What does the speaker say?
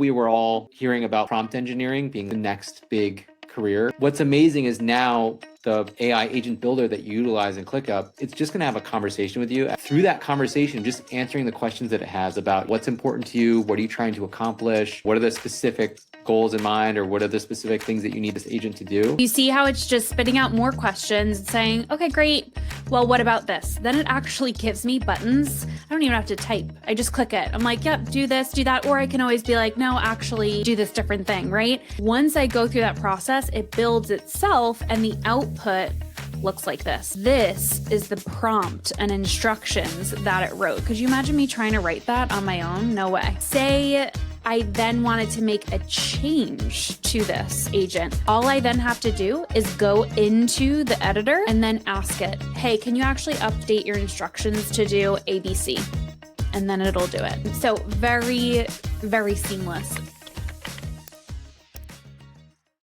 We were all hearing about prompt engineering being the next big career. What's amazing is now the AI agent builder that you utilize in ClickUp, it's just going to have a conversation with you. Through that conversation, just answering the questions that it has about what's important to you, what are you trying to accomplish, what are the specific goals in mind, or what are the specific things that you need this agent to do. You see how it's just spitting out more questions and saying, okay, great. Well, what about this? Then it actually gives me buttons. I don't even have to type. I just click it. I'm like, yep, do this, do that. Or I can always be like, no, actually do this different thing, right? Once I go through that process, it builds itself and the output looks like this. This is the prompt and instructions that it wrote. Could you imagine me trying to write that on my own? No way. Say I then wanted to make a change to this agent. All I then have to do is go into the editor and then ask it, hey, can you actually update your instructions to do ABC? And then it'll do it. So very, very seamless.